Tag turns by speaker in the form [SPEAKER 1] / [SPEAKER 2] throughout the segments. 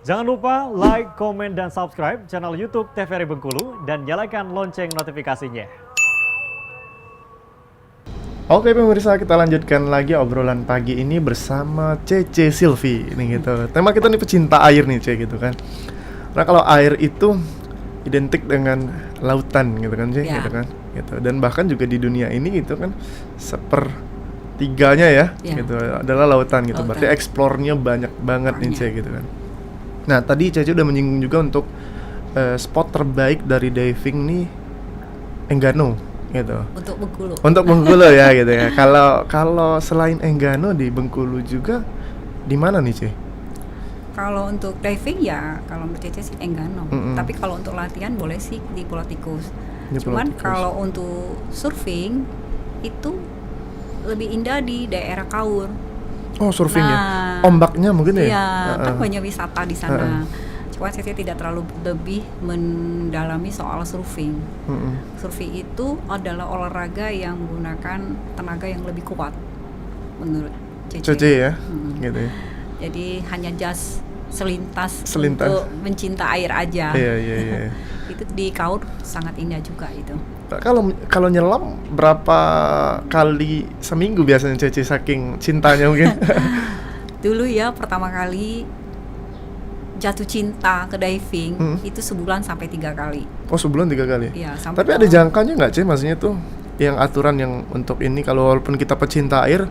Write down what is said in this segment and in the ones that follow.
[SPEAKER 1] Jangan lupa like, komen, dan subscribe channel YouTube TVRI Bengkulu dan nyalakan lonceng notifikasinya.
[SPEAKER 2] Oke pemirsa, kita lanjutkan lagi obrolan pagi ini bersama Cece Silvi ini gitu. Tema kita nih pecinta air nih Cece gitu kan. Nah kalau air itu identik dengan lautan gitu kan Cece gitu kan. Gitu. Dan bahkan juga di dunia ini gitu kan sepertiganya ya gitu adalah lautan gitu. Berarti eksplornya banyak banget nih Cece gitu kan. Nah tadi Cece udah menyinggung juga untuk spot terbaik dari diving nih Enggano gitu. Untuk Bengkulu ya gitu ya. Kalau selain Enggano di Bengkulu juga di mana nih Cece?
[SPEAKER 3] Kalau untuk diving ya kalau menurut Cece sih Enggano. Tapi kalau untuk latihan boleh sih di Pulau Tikus. Cuman kalau untuk surfing itu lebih indah di daerah Kaur.
[SPEAKER 2] Oh surfing ya, ombaknya mungkin ya?
[SPEAKER 3] Iya, kan banyak wisata di sana. Cuma saya tidak terlalu lebih mendalami soal surfing. Surfing itu adalah olahraga yang menggunakan tenaga yang lebih kuat, menurut Cece
[SPEAKER 2] ya, gitu ya.
[SPEAKER 3] Jadi hanya just selintas untuk mencinta air aja.
[SPEAKER 2] Iya.
[SPEAKER 3] Itu di Kaur sangat indah juga itu.
[SPEAKER 2] Kalau nyelam berapa kali seminggu biasanya Cece saking cintanya mungkin?
[SPEAKER 3] Dulu ya pertama kali jatuh cinta ke diving itu sebulan sampai 3 kali.
[SPEAKER 2] Oh sebulan 3 kali?
[SPEAKER 3] Iya.
[SPEAKER 2] Tapi ada jangkanya nggak Cece? Maksudnya tuh yang aturan yang untuk ini kalau walaupun kita pecinta air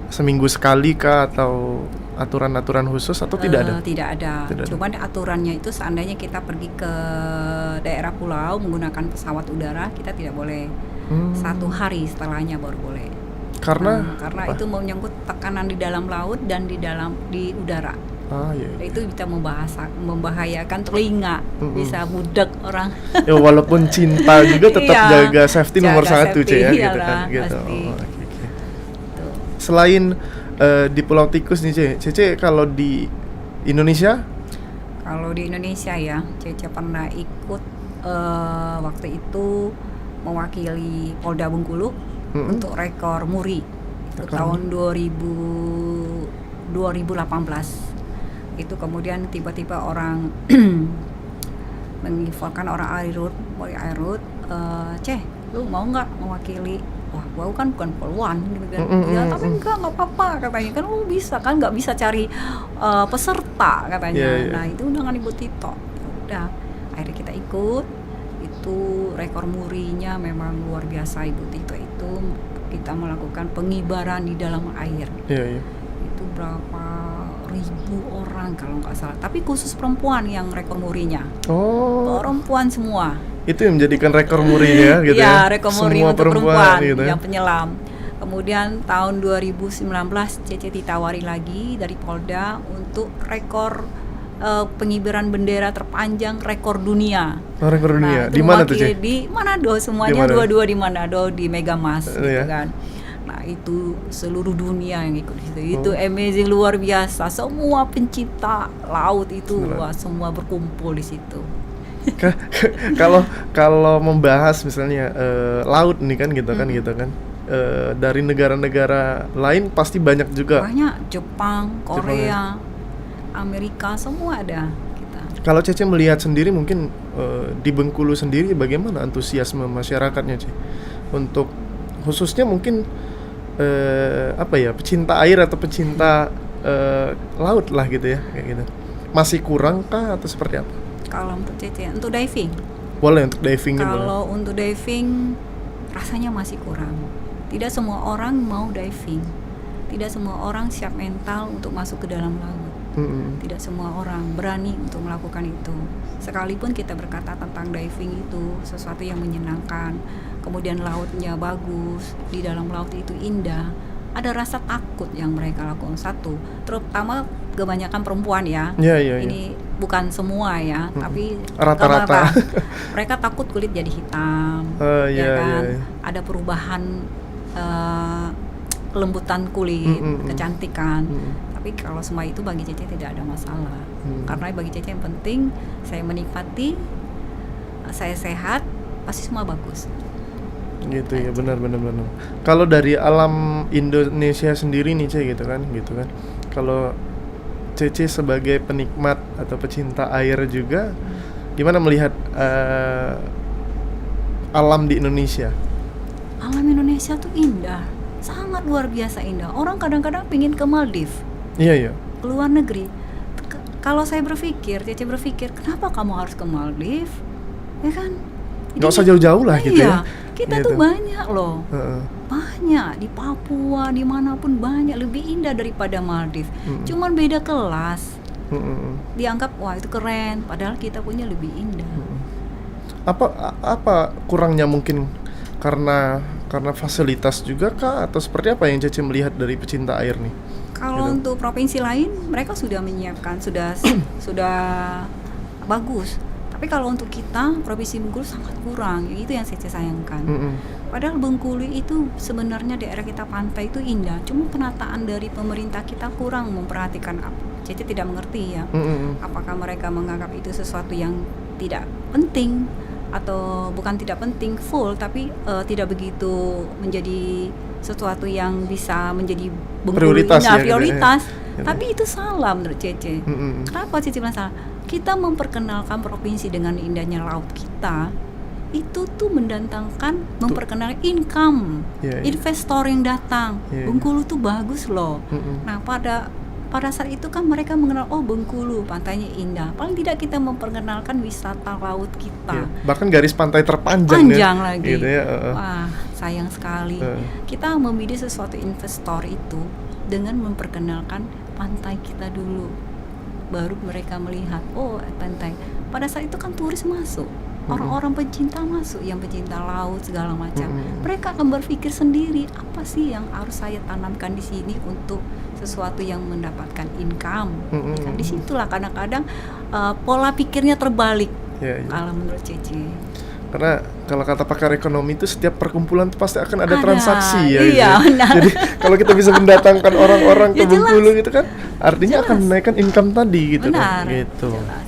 [SPEAKER 2] seminggu sekali kah atau aturan-aturan khusus atau tidak ada?
[SPEAKER 3] Tidak ada. Cuman aturannya itu seandainya kita pergi ke daerah pulau menggunakan pesawat udara kita tidak boleh 1 hari setelahnya baru boleh. Karena itu menyangkut tekanan di dalam laut dan di udara.
[SPEAKER 2] Iya.
[SPEAKER 3] Itu bisa membahayakan telinga, bisa mudek orang.
[SPEAKER 2] Ya walaupun cinta juga tetap jaga safety nomor 1 Cece ya gitu kan. Gitu. Selain di Pulau Tikus nih Cece kalau di Indonesia?
[SPEAKER 3] Kalau di Indonesia ya, Cece pernah ikut waktu itu mewakili Polda Bengkulu untuk rekor muri itu tahun 2018. Itu kemudian tiba-tiba orang menginfokan orang Airut, Ceh, lu mau nggak mewakili? Wah, gua kan bukan poluan gitu kan. Ya, tapi enggak apa-apa katanya. Kan lu bisa kan nggak bisa cari peserta katanya. Nah, itu undangan Ibu Tito. Udah, akhirnya kita ikut. Itu rekor murinya memang luar biasa Ibu Tito itu. Kita melakukan pengibaran di dalam air.
[SPEAKER 2] Iya.
[SPEAKER 3] Itu berapa ribu orang kalau nggak salah. Tapi khusus perempuan yang rekor murinya.
[SPEAKER 2] Oh.
[SPEAKER 3] Perempuan semua.
[SPEAKER 2] Itu yang menjadikan rekor muri ya gitu ya.
[SPEAKER 3] Iya, rekor muri untuk perempuan
[SPEAKER 2] gitu
[SPEAKER 3] yang penyelam. Kemudian tahun 2019 Cece ditawari lagi dari Polda untuk rekor pengibaran bendera terpanjang rekor dunia.
[SPEAKER 2] Oh, rekor dunia. Di mana tuh, Cece?
[SPEAKER 3] Di Manado semuanya, dua-dua di Manado di Megamas gitu kan. Nah, itu seluruh dunia yang ikut di situ. Itu amazing, luar biasa. Semua pencinta laut itu semua berkumpul di situ.
[SPEAKER 2] Kalau membahas misalnya laut nih kan gitu kan dari negara-negara lain pasti banyak juga.
[SPEAKER 3] Banyak, Jepang, Korea, Amerika semua ada kita.
[SPEAKER 2] Kalau Cece melihat sendiri mungkin di Bengkulu sendiri bagaimana antusiasme masyarakatnya Cece untuk khususnya mungkin pecinta air atau pecinta laut lah gitu ya kayak gitu. Masih kurang kah atau seperti apa?
[SPEAKER 3] Kalau untuk Cece, untuk diving?
[SPEAKER 2] Boleh untuk diving.
[SPEAKER 3] Kalau untuk diving rasanya masih kurang. Tidak semua orang mau diving. Tidak semua orang siap mental untuk masuk ke dalam laut. Tidak semua orang berani untuk melakukan itu. Sekalipun kita berkata tentang diving itu sesuatu yang menyenangkan, kemudian lautnya bagus, di dalam laut itu indah, ada rasa takut yang mereka lakukan. Satu, terutama kebanyakan perempuan ya. Ini bukan semua ya, tapi
[SPEAKER 2] rata-rata.
[SPEAKER 3] Mereka takut kulit jadi hitam, ada perubahan kelembutan kulit, kecantikan. Tapi kalau semua itu bagi Cece tidak ada masalah. Karena bagi Cece yang penting saya menikmati, saya sehat, pasti semua bagus.
[SPEAKER 2] Gitu ya, benar. Kalau dari alam Indonesia sendiri nih Cece gitu kan. Kalau Cece sebagai penikmat atau pecinta air juga, gimana melihat alam di Indonesia?
[SPEAKER 3] Alam Indonesia tuh indah, sangat luar biasa indah. Orang kadang-kadang pingin ke Maldives,
[SPEAKER 2] Iya.
[SPEAKER 3] ke luar negeri. Kalau saya berpikir, Cece berpikir, kenapa kamu harus ke Maldives? Ya kan?
[SPEAKER 2] Nggak usah jauh-jauh lah gitu ya.
[SPEAKER 3] Kita
[SPEAKER 2] Gitu.
[SPEAKER 3] tuh banyak loh.
[SPEAKER 2] Heeh.
[SPEAKER 3] Banyak di Papua, dimanapun banyak, lebih indah daripada Maldives. Cuman beda kelas. Dianggap wah itu keren, padahal kita punya lebih indah.
[SPEAKER 2] Apa kurangnya mungkin karena fasilitas juga kah, atau seperti apa yang Cece melihat dari pecinta air nih?
[SPEAKER 3] Kalau
[SPEAKER 2] Gitu.
[SPEAKER 3] untuk provinsi lain, mereka sudah menyiapkan, sudah bagus. Tapi kalau untuk kita, Provinsi Bengkulu sangat kurang. Itu yang saya sayangkan. Padahal Bengkulu itu sebenarnya daerah kita pantai itu indah. Cuma penataan dari pemerintah kita kurang memperhatikan. Cece tidak mengerti ya. Apakah mereka menganggap itu sesuatu yang tidak penting atau bukan tidak penting full, tapi tidak begitu menjadi sesuatu yang bisa menjadi Bengkulu
[SPEAKER 2] Prioritas
[SPEAKER 3] indah,
[SPEAKER 2] ya, gitu ya.
[SPEAKER 3] prioritas.
[SPEAKER 2] Gitu.
[SPEAKER 3] Tapi itu salah menurut Cece. Kenapa Cece bilang salah? Kita memperkenalkan provinsi dengan indahnya laut kita, itu tuh mendatangkan, memperkenalkan income,
[SPEAKER 2] Iya.
[SPEAKER 3] investor yang datang.
[SPEAKER 2] Iya.
[SPEAKER 3] Bengkulu tuh bagus loh. Nah pada saat itu kan mereka mengenal, oh Bengkulu pantainya indah. Paling tidak kita memperkenalkan wisata laut kita.
[SPEAKER 2] Iya. Bahkan garis pantai terpanjang
[SPEAKER 3] Panjang
[SPEAKER 2] ya.
[SPEAKER 3] lagi.
[SPEAKER 2] Gitu ya.
[SPEAKER 3] Wah, sayang sekali. Kita memilih sesuatu investor itu dengan memperkenalkan pantai kita dulu. Baru mereka melihat, oh pantai. Pada saat itu kan turis masuk. Orang-orang pecinta masuk, yang pecinta laut segala macam. Mereka akan berpikir sendiri, apa sih yang harus saya tanamkan di sini untuk sesuatu yang mendapatkan income. Kan disitulah kadang-kadang pola pikirnya terbalik.
[SPEAKER 2] Iya.
[SPEAKER 3] Kalau menurut Cece.
[SPEAKER 2] Karena kalau kata pakar ekonomi itu setiap perkumpulan itu pasti akan ada
[SPEAKER 3] Ada,
[SPEAKER 2] transaksi ya.
[SPEAKER 3] iya,
[SPEAKER 2] gitu ya.
[SPEAKER 3] benar.
[SPEAKER 2] Jadi kalau kita bisa mendatangkan orang-orang ke
[SPEAKER 3] Ya, jelas.
[SPEAKER 2] Bengkulu gitu kan, artinya akan
[SPEAKER 3] Jelas.
[SPEAKER 2] menaikkan income tadi gitu
[SPEAKER 3] Benar.
[SPEAKER 2] kan. Gitu.
[SPEAKER 3] Jelas.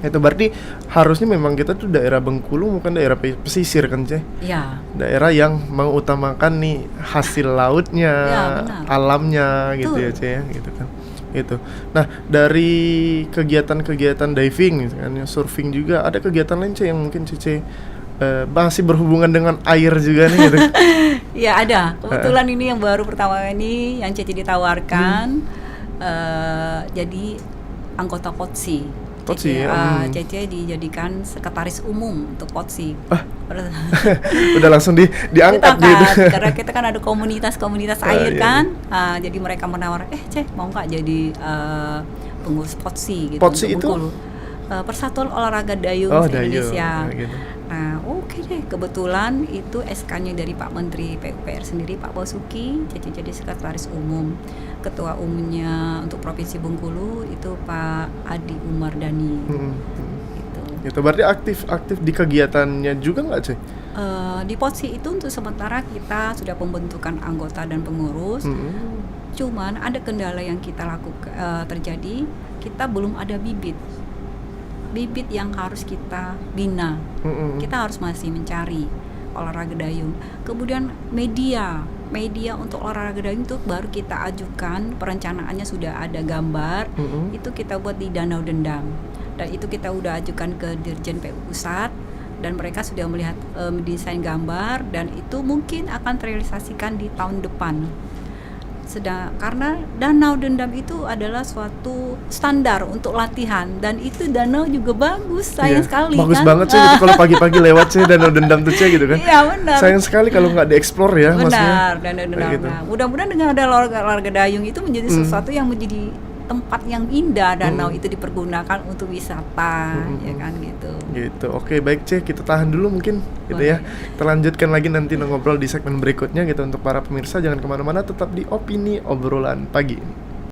[SPEAKER 2] Itu berarti harusnya memang kita tuh daerah Bengkulu bukan daerah pesisir kan, Ceh.
[SPEAKER 3] Ya.
[SPEAKER 2] Daerah yang mengutamakan nih hasil lautnya,
[SPEAKER 3] Ya, benar.
[SPEAKER 2] alamnya gitu
[SPEAKER 3] Betul.
[SPEAKER 2] ya, Ceh, gitu kan. Gitu. Nah, dari kegiatan-kegiatan diving misalnya surfing juga ada kegiatan lain, Ceh, yang mungkin Cece masih berhubungan dengan air juga nih gitu.
[SPEAKER 3] Ya ada. Kebetulan ini yang baru pertama ini yang Cece ditawarkan jadi anggota KOTSI.
[SPEAKER 2] KOTSI, ya.
[SPEAKER 3] Cece dijadikan sekretaris umum untuk KOTSI.
[SPEAKER 2] Udah langsung diangkat gitu.
[SPEAKER 3] Karena kita kan ada komunitas air
[SPEAKER 2] iya,
[SPEAKER 3] kan. Jadi mereka menawar, Ceh mau nggak jadi pengurus KOTSI gitu.
[SPEAKER 2] KOTSI
[SPEAKER 3] untuk
[SPEAKER 2] itu?
[SPEAKER 3] Bengkulu. Persatuan Olahraga Dayung Indonesia.
[SPEAKER 2] Gitu.
[SPEAKER 3] Nah, oke deh. Kebetulan itu SK-nya dari Pak Menteri PUPR sendiri, Pak Basuki. Jadi sekretaris umum. Ketua umumnya untuk Provinsi Bengkulu itu Pak Adi Umar Dhani. Gitu.
[SPEAKER 2] Gitu. Berarti aktif di kegiatannya juga nggak, Ceh?
[SPEAKER 3] Di POTSI itu untuk sementara kita sudah pembentukan anggota dan pengurus. Cuman ada kendala yang kita lakukan terjadi, kita belum ada bibit yang harus kita bina. Kita harus masih mencari olahraga dayung. Kemudian media untuk olahraga dayung itu baru kita ajukan, perencanaannya sudah ada gambar. Itu kita buat di Danau Dendam, dan itu kita udah ajukan ke Dirjen PU Pusat, dan mereka sudah melihat mendesain gambar, dan itu mungkin akan terrealisasikan di tahun depan. Karena Danau Dendam itu adalah suatu standar untuk latihan, dan itu danau juga bagus, sayang sekali
[SPEAKER 2] bagus
[SPEAKER 3] kan.
[SPEAKER 2] banget, Ceh, gitu kalau pagi-pagi lewat, Ceh, Danau Dendam tuh, Ceh, gitu kan.
[SPEAKER 3] Iya benar.
[SPEAKER 2] Sayang sekali kalau nggak dieksplor ya, maksudnya.
[SPEAKER 3] Benar, Danau Dendam.
[SPEAKER 2] Gitu.
[SPEAKER 3] Nah, mudah-mudahan dengan ada olahraga dayung itu menjadi sesuatu yang menjadi tempat yang indah. Danau itu dipergunakan untuk wisata, ya kan gitu.
[SPEAKER 2] Gitu. Oke, baik, Ceh, kita tahan dulu mungkin gitu ya. Kita lanjutkan lagi nanti ngobrol di segmen berikutnya gitu. Untuk para pemirsa jangan kemana-mana, tetap di Opini Obrolan Pagi.